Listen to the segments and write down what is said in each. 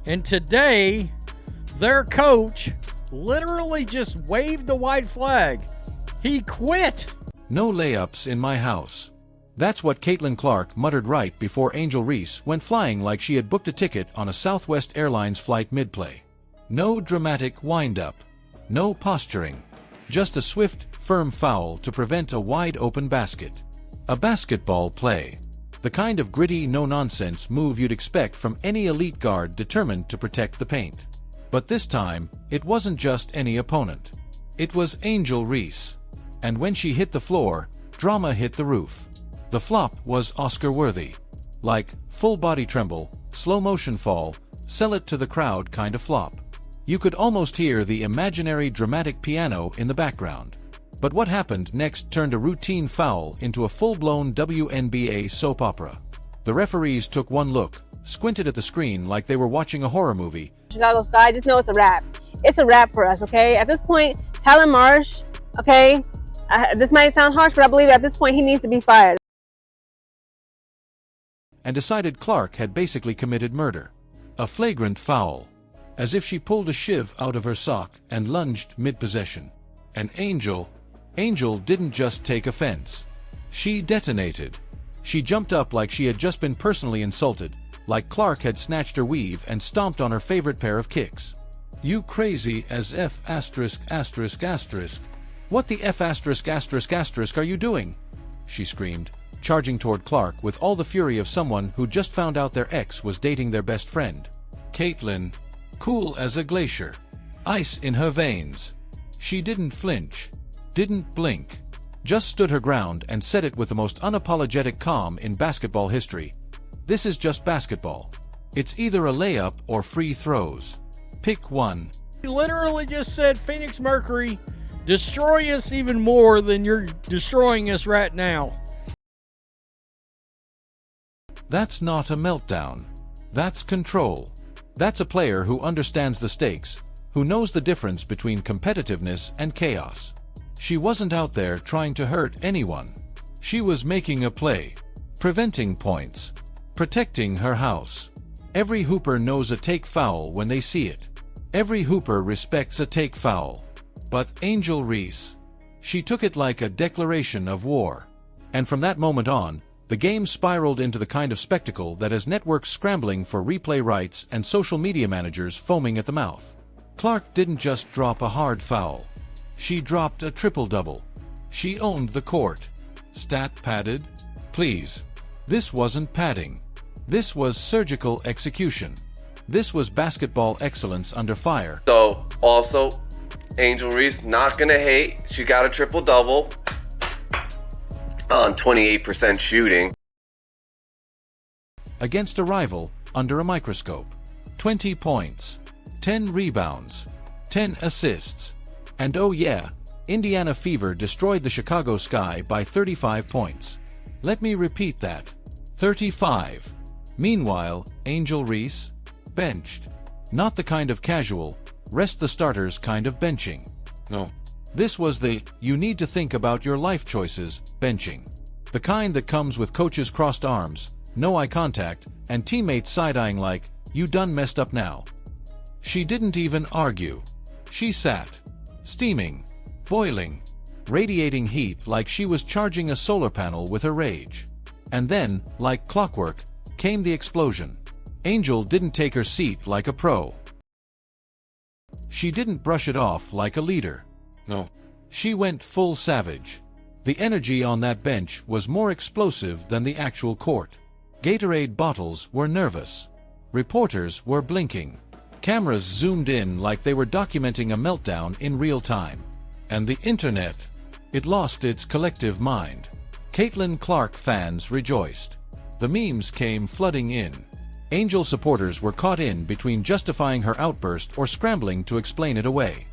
And today, their coach literally just waved the white flag. He quit. No layups in my house. That's what Caitlin Clark muttered right before Angel Reese went flying like she had booked a ticket on a Southwest Airlines flight mid-play. No dramatic wind-up. No posturing. Just a swift, firm foul to prevent a wide-open basket. A basketball play. The kind of gritty, no-nonsense move you'd expect from any elite guard determined to protect the paint. But this time, it wasn't just any opponent. It was Angel Reese. And when she hit the floor, drama hit the roof. The flop was Oscar-worthy. Like, full-body tremble, slow-motion fall, sell it to the crowd kind of flop. You could almost hear the imaginary dramatic piano in the background. But what happened next turned a routine foul into a full-blown WNBA soap opera. The referees took one look, squinted at the screen like they were watching a horror movie. Chicago Sky, just know it's a wrap. It's a wrap for us, okay? At this point, Talon Marsh, okay? This might sound harsh, but I believe at this point he needs to be fired. And decided Clark had basically committed murder. A flagrant foul. As if she pulled a shiv out of her sock and lunged mid-possession. And Angel didn't just take offense. She detonated. She jumped up like she had just been personally insulted, like Clark had snatched her weave and stomped on her favorite pair of kicks. You crazy as F asterisk asterisk asterisk. What the F asterisk asterisk asterisk are you doing? She screamed, charging toward Clark with all the fury of someone who just found out their ex was dating their best friend. Caitlin, cool as a glacier. Ice in her veins. She didn't flinch. Didn't blink. Just stood her ground and said it with the most unapologetic calm in basketball history. This is just basketball. It's either a layup or free throws. Pick one. He literally just said, Phoenix Mercury, destroy us even more than you're destroying us right now. That's not a meltdown. That's control. That's a player who understands the stakes, who knows the difference between competitiveness and chaos. She wasn't out there trying to hurt anyone. She was making a play, preventing points, protecting her house. Every hooper knows a take foul when they see it. Every hooper respects a take foul. But Angel Reese, she took it like a declaration of war. And from that moment on, the game spiraled into the kind of spectacle that has networks scrambling for replay rights and social media managers foaming at the mouth. Clark didn't just drop a hard foul. She dropped a triple-double. She owned the court. Stat padded? Please. This wasn't padding. This was surgical execution. This was basketball excellence under fire. So, also, Angel Reese, not gonna hate. She got a triple-double on 28% shooting. Against a rival, under a microscope. 20 points. 10 rebounds. 10 assists. And oh yeah, Indiana Fever destroyed the Chicago Sky by 35 points. Let me repeat that. 35. Meanwhile, Angel Reese, benched. Not the kind of casual, rest the starters kind of benching. No. This was the, you need to think about your life choices, benching. The kind that comes with coaches' crossed arms, no eye contact, and teammates side-eyeing like, you done messed up now. She didn't even argue. She sat. Steaming. Boiling. Radiating heat like she was charging a solar panel with her rage. And then, like clockwork, came the explosion. Angel didn't take her seat like a pro. She didn't brush it off like a leader. No. She went full savage. The energy on that bench was more explosive than the actual court. Gatorade bottles were nervous. Reporters were blinking. Cameras zoomed in like they were documenting a meltdown in real time. And the internet, it lost its collective mind. Caitlin Clark fans rejoiced. The memes came flooding in. Angel supporters were caught in between justifying her outburst or scrambling to explain it away.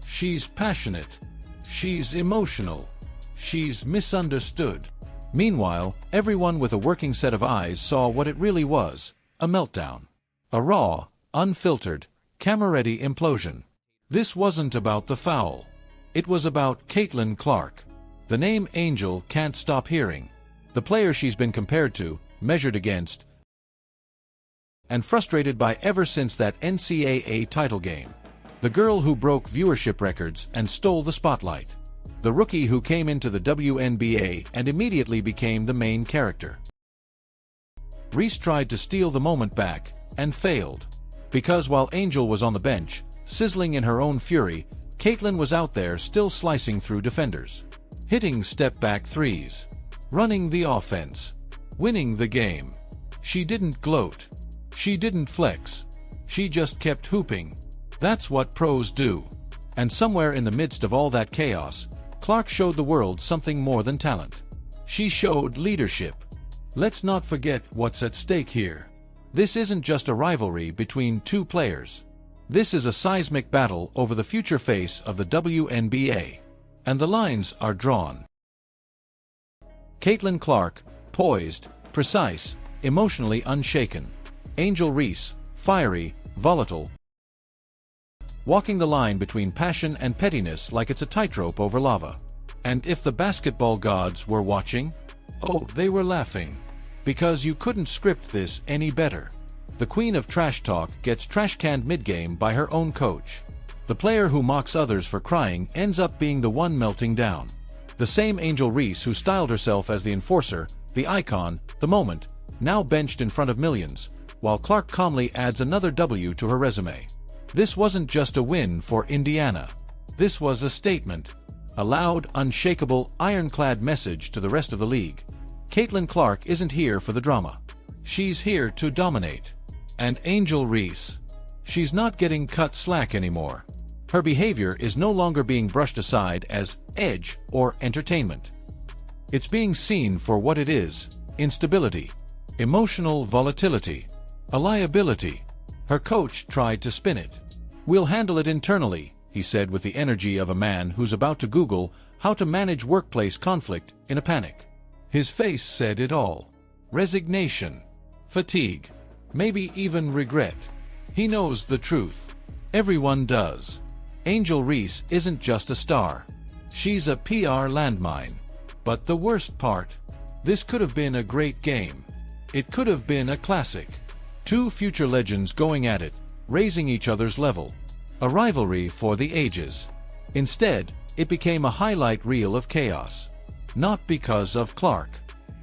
She's passionate. She's emotional. She's misunderstood. Meanwhile, everyone with a working set of eyes saw what it really was, a meltdown. A raw, unfiltered, camera-ready implosion. This wasn't about the foul. It was about Caitlin Clark. The name Angel can't stop hearing. The player she's been compared to, measured against, and frustrated by ever since that NCAA title game. The girl who broke viewership records and stole the spotlight. The rookie who came into the WNBA and immediately became the main character. Reese tried to steal the moment back, and failed. Because while Angel was on the bench, sizzling in her own fury, Caitlin was out there still slicing through defenders. Hitting step-back threes. Running the offense. Winning the game. She didn't gloat. She didn't flex. She just kept hooping. That's what pros do. And somewhere in the midst of all that chaos, Clark showed the world something more than talent. She showed leadership. Let's not forget what's at stake here. This isn't just a rivalry between two players. This is a seismic battle over the future face of the WNBA. And the lines are drawn. Caitlin Clark, poised, precise, emotionally unshaken. Angel Reese, fiery, volatile. Walking the line between passion and pettiness like it's a tightrope over lava. And if the basketball gods were watching, oh, they were laughing. Because you couldn't script this any better. The queen of trash talk gets trash-canned mid-game by her own coach. The player who mocks others for crying ends up being the one melting down. The same Angel Reese who styled herself as the enforcer, the icon, the moment, now benched in front of millions, while Clark calmly adds another W to her resume. This wasn't just a win for Indiana. This was a statement. A loud, unshakable, ironclad message to the rest of the league. Caitlin Clark isn't here for the drama. She's here to dominate. And Angel Reese. She's not getting cut slack anymore. Her behavior is no longer being brushed aside as edge or entertainment. It's being seen for what it is: instability, emotional volatility, a liability. Her coach tried to spin it. "We'll handle it internally," he said with the energy of a man who's about to Google how to manage workplace conflict in a panic. His face said it all. Resignation, fatigue, maybe even regret. He knows the truth. Everyone does. Angel Reese isn't just a star. She's a PR landmine. But the worst part? This could have been a great game. It could have been a classic. Two future legends going at it, raising each other's level. A rivalry for the ages. Instead, it became a highlight reel of chaos. Not because of Clark,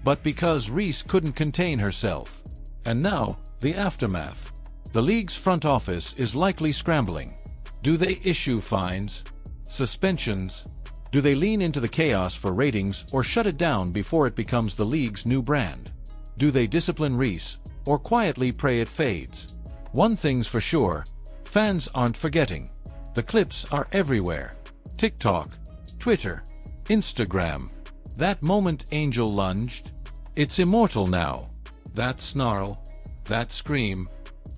but because Reese couldn't contain herself. And now, the aftermath. The league's front office is likely scrambling. Do they issue fines? Suspensions? Do they lean into the chaos for ratings or shut it down before it becomes the league's new brand? Do they discipline Reese or quietly pray it fades? One thing's for sure, fans aren't forgetting. The clips are everywhere. TikTok, Twitter, Instagram. That moment Angel lunged. It's immortal now. That snarl, that scream,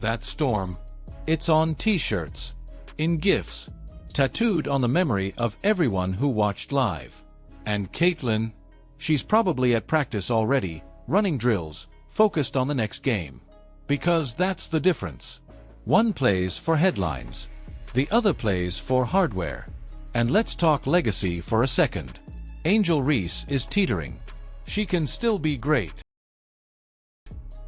that storm. It's on t-shirts, in GIFs, tattooed on the memory of everyone who watched live. And Caitlin? She's probably at practice already, running drills, focused on the next game. Because that's the difference. One plays for headlines. The other plays for hardware. And let's talk legacy for a second. Angel Reese is teetering. She can still be great.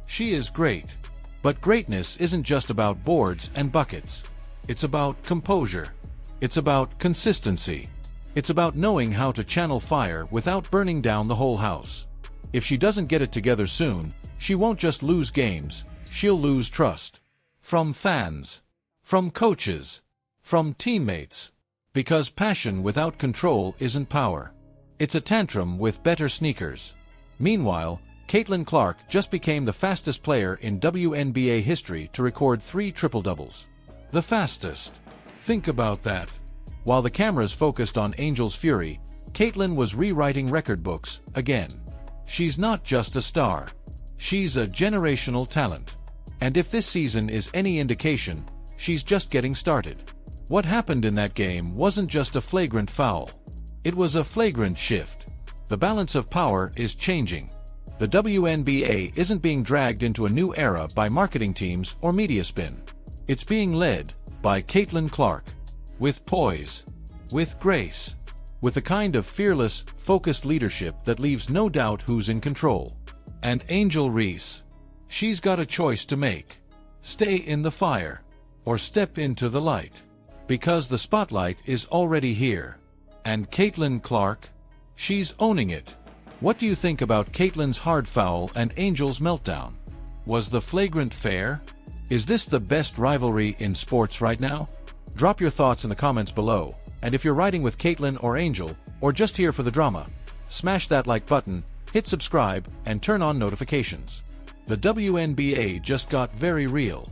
She is great. But greatness isn't just about boards and buckets. It's about composure. It's about consistency. It's about knowing how to channel fire without burning down the whole house. If she doesn't get it together soon, she won't just lose games, she'll lose trust. From fans. From coaches. From teammates. Because passion without control isn't power. It's a tantrum with better sneakers. Meanwhile, Caitlin Clark just became the fastest player in WNBA history to record 3 triple-doubles. The fastest. Think about that. While the cameras focused on Angel's fury, Caitlin was rewriting record books again. She's not just a star. She's a generational talent. And if this season is any indication, she's just getting started. What happened in that game wasn't just a flagrant foul. It was a flagrant shift. The balance of power is changing. The WNBA isn't being dragged into a new era by marketing teams or media spin. It's being led by Caitlin Clark. With poise. With grace. With the kind of fearless, focused leadership that leaves no doubt who's in control. And Angel Reese. She's got a choice to make. stay in the fire, or step into the light. Because the spotlight is already here. And Caitlin Clark? She's owning it. What do you think about Caitlin's hard foul and Angel's meltdown? Was the flagrant fair? Is this the best rivalry in sports right now? Drop your thoughts in the comments below, and if you're riding with Caitlin or Angel, or just here for the drama, smash that like button, hit subscribe, and turn on notifications. The WNBA just got very real.